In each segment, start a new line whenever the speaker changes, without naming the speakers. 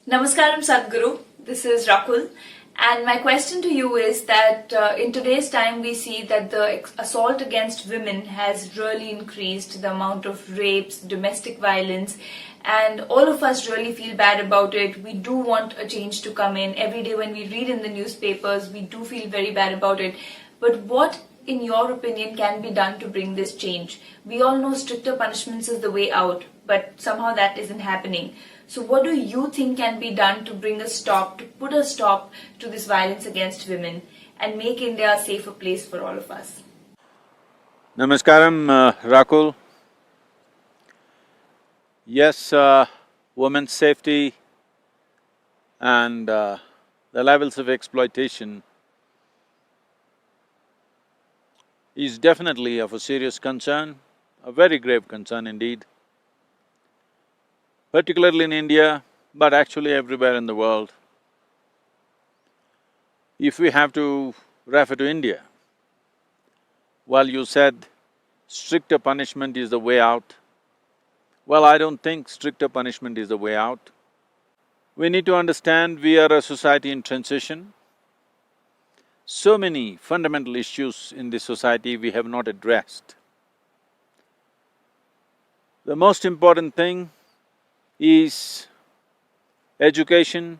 Namaskaram Sadhguru, this is Rakul, and my question to you is that in today's time we see that the assault against women has really increased, the amount of rapes, domestic violence, and all of us really feel bad about it. We do want a change to come in. Every day when we read in the newspapers, we do feel very bad about it. But what, in your opinion, can be done to bring this change? We all know stricter punishments is the way out, but somehow that isn't happening. So what do you think can be done to bring a stop, to put a stop to this violence against women and make India a safer place for all of us?
Namaskaram, Rakul. Yes, women's safety and the levels of exploitation is definitely of a serious concern, a very grave concern indeed, particularly in India, but actually everywhere in the world. If we have to refer to India, well, you said stricter punishment is the way out. Well, I don't think stricter punishment is the way out. We need to understand we are a society in transition. So many fundamental issues in this society we have not addressed. The most important thing is education,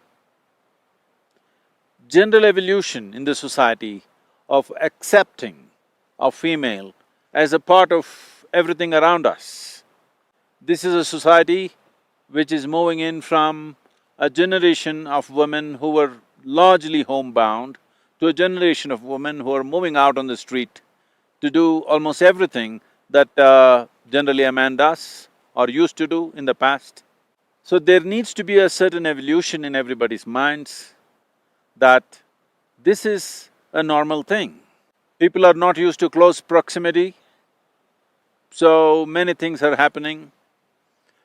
general evolution in the society of accepting a female as a part of everything around us. This is a society which is moving in from a generation of women who were largely homebound to a generation of women who are moving out on the street to do almost everything that generally a man does or used to do in the past. So there needs to be a certain evolution in everybody's minds that this is a normal thing. People are not used to close proximity, so many things are happening.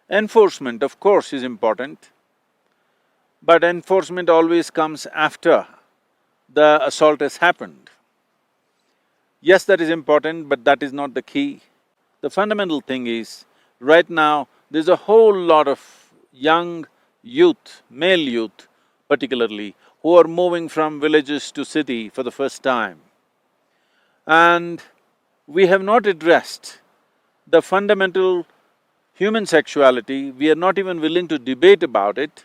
Enforcement, of course, is important, but enforcement always comes after the assault has happened. Yes, that is important, but that is not the key. The fundamental thing is, right now, there's a whole lot of young youth, male youth particularly, who are moving from villages to city for the first time. And we have not addressed the fundamental human sexuality, we are not even willing to debate about it.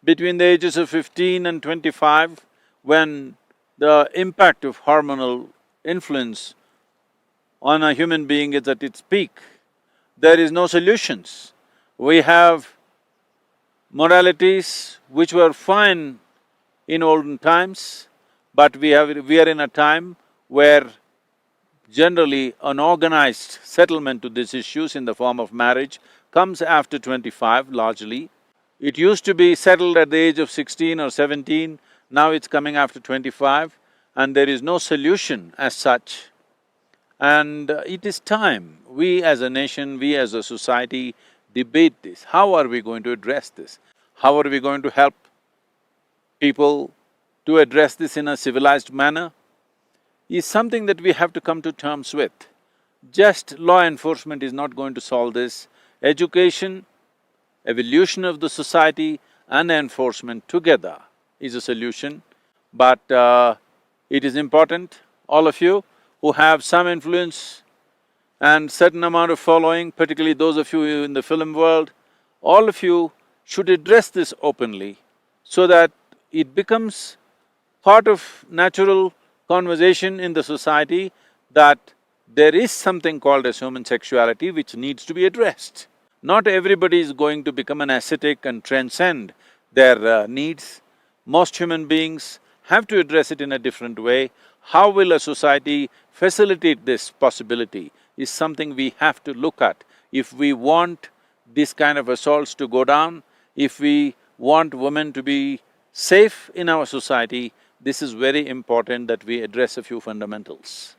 Between the ages of 15 and 25, when the impact of hormonal influence on a human being is at its peak, there is no solutions. We have modalities which were fine in olden times, but we are in a time where generally an organized settlement to these issues in the form of marriage comes after 25 largely. It used to be settled at the age of 16 or 17, now it's coming after 25, and there is no solution as such. And it is time we as a nation, we as a society debate this. How are we going to address this? How are we going to help people to address this in a civilized manner? Is something that we have to come to terms with. Just law enforcement is not going to solve this. Education, evolution of the society and enforcement together is a solution. But it is important, all of you who have some influence and certain amount of following, particularly those of you in the film world, all of you should address this openly so that it becomes part of natural conversation in the society that there is something called as human sexuality which needs to be addressed. Not everybody is going to become an ascetic and transcend their needs. Most human beings have to address it in a different way. How will a society facilitate this possibility is something we have to look at. If we want this kind of assaults to go down, if we want women to be safe in our society, this is very important that we address a few fundamentals.